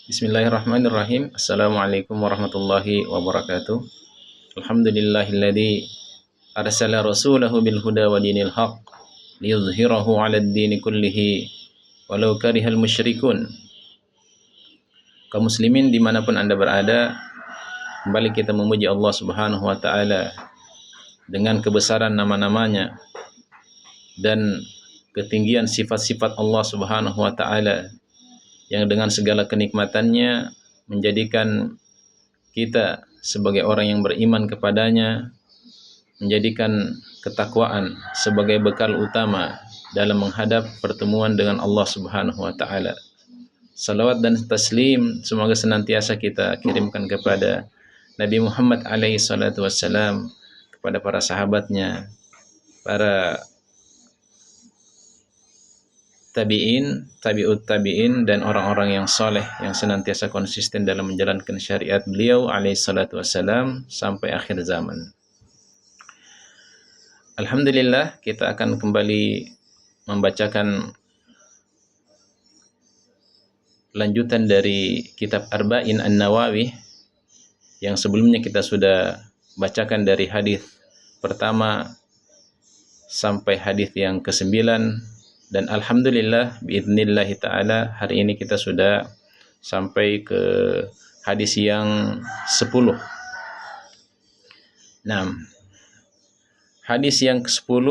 Bismillahirrahmanirrahim. Assalamualaikum warahmatullahi wabarakatuh. Alhamdulillahilladzi arsala rasulahu bil huda wa dinil haq liyudhhirahu 'alad dini kullihi walau karihal musyrikun. Kaum muslimin dimanapun Anda berada, kembali kita memuji Allah Subhanahu wa taala dengan kebesaran nama-namanya dan ketinggian sifat-sifat Allah Subhanahu wa taala yang dengan segala kenikmatannya menjadikan kita sebagai orang yang beriman kepadanya, menjadikan ketakwaan sebagai bekal utama dalam menghadap pertemuan dengan Allah Subhanahu wa taala. Salawat dan taslim semoga senantiasa kita kirimkan kepada Nabi Muhammad alaihi salatu wassalam, kepada para sahabatnya, para tabi'in, tabi'ut tabi'in, dan orang-orang yang soleh yang senantiasa konsisten dalam menjalankan syariat beliau alaihi salatu wassalam sampai akhir zaman. Alhamdulillah, kita akan kembali membacakan lanjutan dari kitab Arba'in An-Nawawi yang sebelumnya kita sudah bacakan dari hadis pertama sampai hadis yang ke-9. Dan alhamdulillah biidznillah ta'ala hari ini kita sudah sampai ke hadis yang 10. Nah, hadis yang ke-10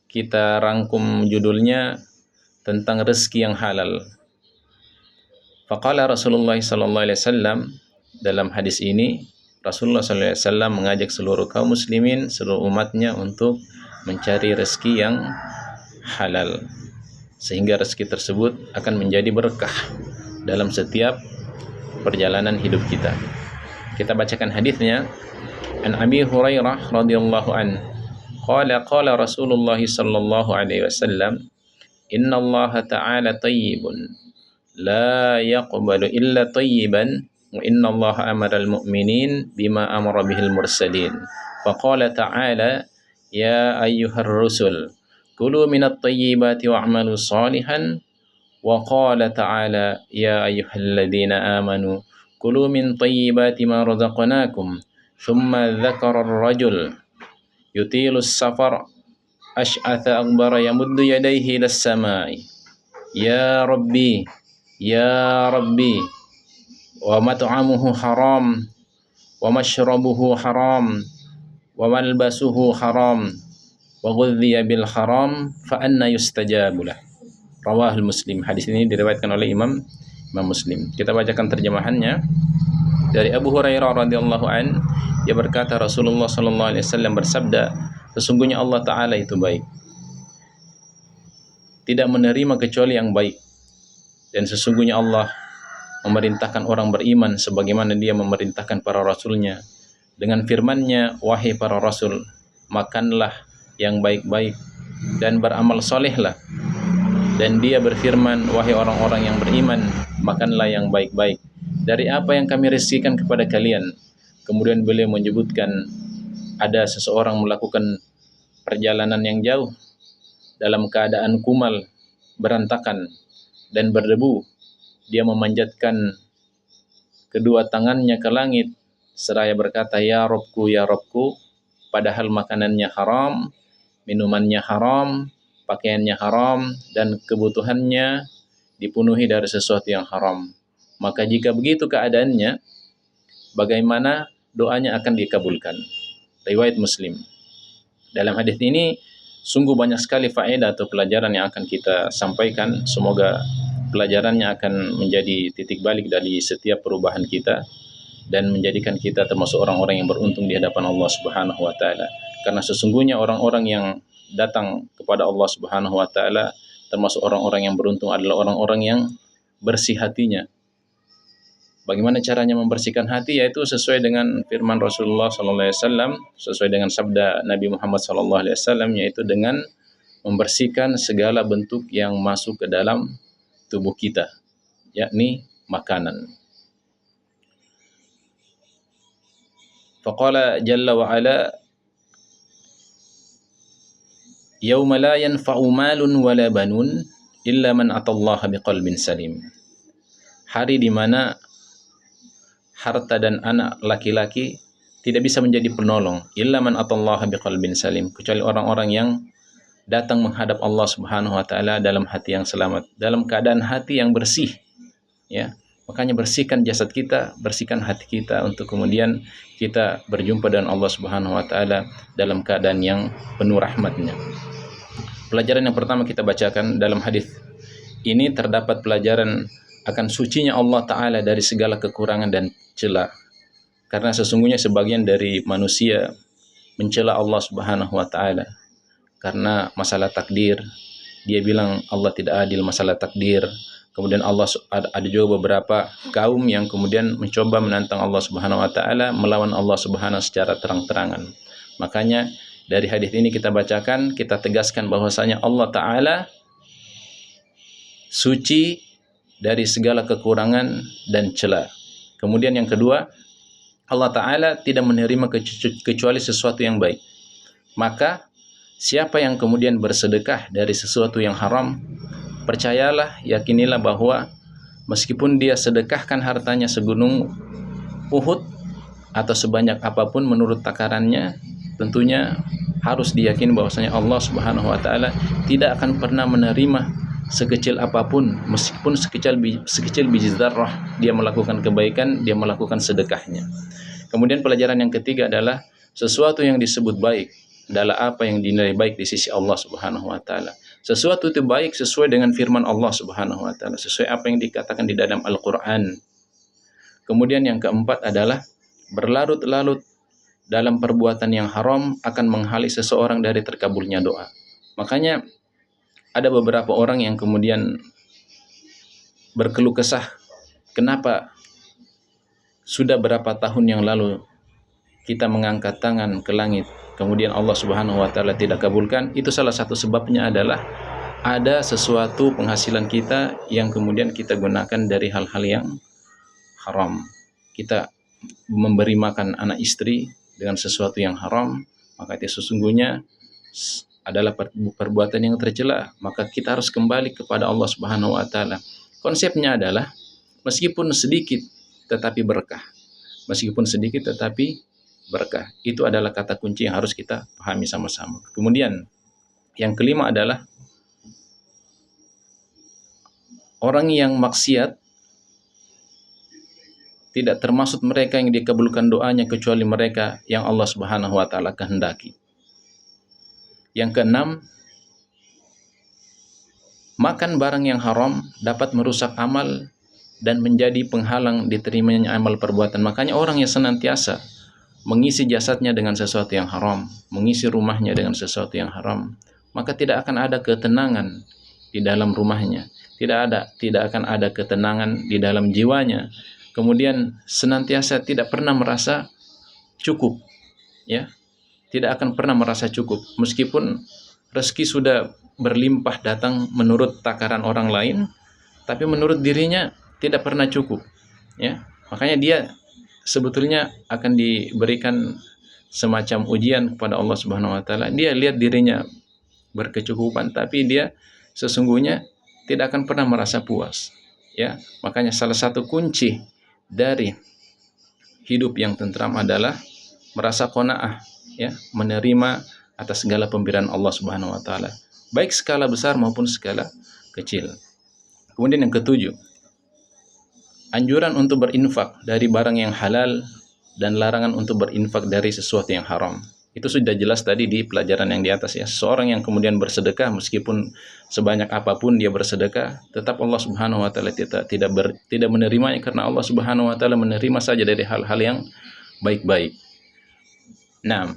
kita rangkum judulnya tentang rezeki yang halal. Faqala Rasulullah sallallahu alaihi wasallam, dalam hadis ini Rasulullah sallallahu alaihi wasallam mengajak seluruh kaum muslimin, seluruh umatnya untuk mencari rezeki yang halal, sehingga rezeki tersebut akan menjadi berkah dalam setiap perjalanan hidup kita. Kita bacakan hadisnya. An Abi Hurairah radhiyallahu an qala Rasulullah sallallahu alaihi wasallam, inna Allah ta'ala tayyibun la yaqbalu illa tayyiban wa inna Allah amara al-mu'minin bima amara bihil mursalin. Faqala ta'ala ya ayyuhar rusul kulu minat tayyibati wa'malu salihan, wa qala ta'ala ya ayyuhalladzina amanu kulu min tayyibati ma razaqnakum. Thumma dzakara ar-rajul yutilus safar ash'atha akbara yamuddu yadayhi ilas samai ya rabbi wa mat'amuhu haram wa mashrabuhu haram wa malbasuhu haram wa ghudhiya bil haram fa anna yustajabu lah. Rawahul Muslim. Hadis ini diriwayatkan oleh Imam Muslim. Kita bacakan terjemahannya. Dari Abu Hurairah radhiyallahu an, dia berkata Rasulullah sallallahu alaihi wasallam bersabda, sesungguhnya Allah taala itu baik, tidak menerima kecuali yang baik, dan sesungguhnya Allah memerintahkan orang beriman sebagaimana dia memerintahkan para rasulnya dengan firman-Nya, wahai para rasul, makanlah yang baik-baik dan beramal solehlah. Dan dia berfirman, wahai orang-orang yang beriman, makanlah yang baik-baik dari apa yang kami rezekikan kepada kalian. Kemudian beliau menyebutkan ada seseorang melakukan perjalanan yang jauh dalam keadaan kumal, berantakan, dan berdebu. Dia memanjatkan kedua tangannya ke langit seraya berkata, ya Robku, padahal makanannya haram, minumannya haram, pakaiannya haram, dan kebutuhannya dipenuhi dari sesuatu yang haram. Maka jika begitu keadaannya, bagaimana doanya akan dikabulkan? Riwayat Muslim. Dalam hadis ini sungguh banyak sekali faedah atau pelajaran yang akan kita sampaikan. Semoga pelajarannya akan menjadi titik balik dari setiap perubahan kita dan menjadikan kita termasuk orang-orang yang beruntung di hadapan Allah Subhanahu wa taala. Karena sesungguhnya orang-orang yang datang kepada Allah Subhanahu wa taala termasuk orang-orang yang beruntung adalah orang-orang yang bersih hatinya. Bagaimana caranya membersihkan hati? Yaitu sesuai dengan firman Rasulullah sallallahu alaihi wasallam, sesuai dengan sabda Nabi Muhammad sallallahu alaihi wasallam, yaitu dengan membersihkan segala bentuk yang masuk ke dalam tubuh kita, yakni makanan. Faqala jalla wa ala yauma la yanfa'u malun wala banun illa man atallaha biqalbin salim. hari di mana harta dan anak laki-laki tidak bisa menjadi penolong, illa man atallaha biqalbin salim, kecuali orang-orang yang datang menghadap Allah Subhanahu wa taala dalam hati yang selamat, dalam keadaan hati yang bersih, ya. Makanya bersihkan jasad kita, bersihkan hati kita untuk kemudian kita berjumpa dengan Allah Subhanahu wa taala dalam keadaan yang penuh rahmatnya. Pelajaran yang pertama kita bacakan dalam hadis ini terdapat pelajaran akan sucinya Allah taala dari segala kekurangan dan celah. Karena sesungguhnya sebagian dari manusia mencela Allah Subhanahu wa taala karena masalah takdir. Dia bilang Allah tidak adil masalah takdir. Kemudian ada juga beberapa kaum yang kemudian mencoba menantang Allah Subhanahu wa taala, melawan Allah Subhanahu secara terang-terangan. Makanya dari hadis ini kita bacakan, kita tegaskan bahwasanya Allah taala suci dari segala kekurangan dan celah. Kemudian yang kedua, Allah taala tidak menerima kecuali sesuatu yang baik. Maka siapa yang kemudian bersedekah dari sesuatu yang haram, percayalah, yakinilah bahwa meskipun dia sedekahkan hartanya segunung Uhud atau sebanyak apapun menurut takarannya, tentunya harus diyakini bahwasanya Allah Subhanahu wa taala tidak akan pernah menerima sekecil apapun, meskipun sekecil biji zarrah dia melakukan kebaikan, dia melakukan sedekahnya. Kemudian pelajaran yang ketiga adalah sesuatu yang disebut baik adalah apa yang dinilai baik di sisi Allah Subhanahu wa taala. Sesuatu itu baik sesuai dengan firman Allah Subhanahu wa taala, sesuai apa yang dikatakan di dalam Al-Qur'an. Kemudian yang keempat adalah berlarut-larut dalam perbuatan yang haram akan menghalangi seseorang dari terkabulnya doa. Makanya ada beberapa orang yang kemudian berkeluh kesah, kenapa sudah berapa tahun yang lalu kita mengangkat tangan ke langit, kemudian Allah Subhanahu wa taala tidak kabulkan. Itu salah satu sebabnya adalah ada sesuatu penghasilan kita yang kemudian kita gunakan dari hal-hal yang haram. Kita memberi makan anak istri dengan sesuatu yang haram, maka itu sesungguhnya adalah perbuatan yang tercela. Maka kita harus kembali kepada Allah Subhanahu wa taala. Konsepnya adalah meskipun sedikit tetapi berkah. Meskipun sedikit tetapi berkah. Itu adalah kata kunci yang harus kita pahami sama-sama. Kemudian yang kelima adalah orang yang maksiat tidak termasuk mereka yang dikabulkan doanya kecuali mereka yang Allah Subhanahu wa taala kehendaki. Yang keenam, makan barang yang haram dapat merusak amal dan menjadi penghalang diterimanya amal perbuatan. Makanya orang yang senantiasa mengisi jasadnya dengan sesuatu yang haram, mengisi rumahnya dengan sesuatu yang haram, maka tidak akan ada ketenangan di dalam rumahnya, tidak akan ada ketenangan di dalam jiwanya. Kemudian senantiasa tidak pernah merasa cukup, ya, tidak akan pernah merasa cukup meskipun rezeki sudah berlimpah datang menurut takaran orang lain, tapi menurut dirinya tidak pernah cukup, ya. Makanya dia sebetulnya akan diberikan semacam ujian kepada Allah Subhanahu wa taala. Dia lihat dirinya berkecukupan, tapi dia sesungguhnya tidak akan pernah merasa puas, ya. Makanya salah satu kunci dari hidup yang tentram adalah merasa qanaah, ya, menerima atas segala pemberian Allah Subhanahu wa taala, baik skala besar maupun skala kecil. Kemudian yang ketujuh, anjuran untuk berinfak dari barang yang halal dan larangan untuk berinfak dari sesuatu yang haram. Itu sudah jelas tadi di pelajaran yang di atas, ya. Seorang yang kemudian bersedekah, meskipun sebanyak apapun dia bersedekah, tetap Allah Subhanahu wa taala tidak menerimanya, karena Allah Subhanahu wa taala menerima saja dari hal-hal yang baik-baik. Nah,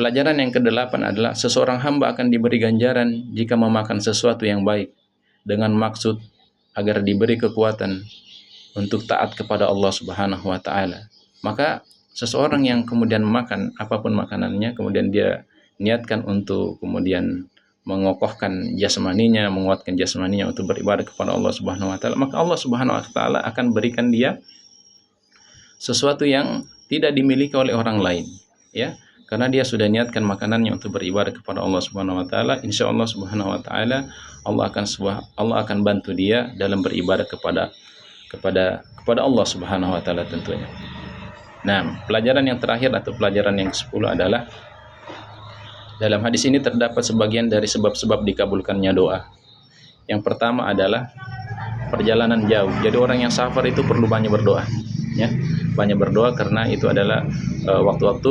pelajaran yang kedelapan adalah seseorang hamba akan diberi ganjaran jika memakan sesuatu yang baik dengan maksud agar diberi kekuatan untuk taat kepada Allah Subhanahu wa taala. Maka seseorang yang kemudian makan apapun makanannya, kemudian dia niatkan untuk kemudian mengokohkan jasmaninya, menguatkan jasmaninya untuk beribadah kepada Allah Subhanahu wa taala, maka Allah Subhanahu wa taala akan berikan dia sesuatu yang tidak dimiliki oleh orang lain, ya. Karena dia sudah niatkan makanannya untuk beribadah kepada Allah Subhanahu wa taala, insya Allah Subhanahu wa taala Allah akan bantu dia dalam beribadah kepada kepada Allah Subhanahu wa taala tentunya. Nah, pelajaran yang terakhir atau pelajaran yang ke-10 adalah dalam hadis ini terdapat sebagian dari sebab-sebab dikabulkannya doa. Yang pertama adalah perjalanan jauh. Jadi orang yang safar itu perlu banyak berdoa, ya. Banyak berdoa karena itu adalah waktu-waktu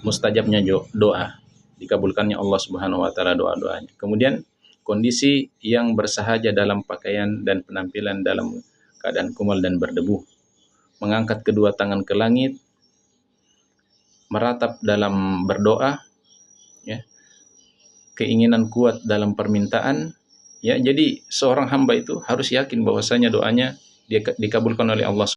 mustajabnya doa, dikabulkannya Allah Subhanahu wa taala doa-doanya. Kemudian kondisi yang bersahaja dalam pakaian dan penampilan dalam keadaan kumal dan berdebu. Mengangkat kedua tangan ke langit, meratap dalam berdoa, ya. Keinginan kuat dalam permintaan, ya. Jadi seorang hamba itu harus yakin bahwasanya doanya dia dikabulkan oleh Allah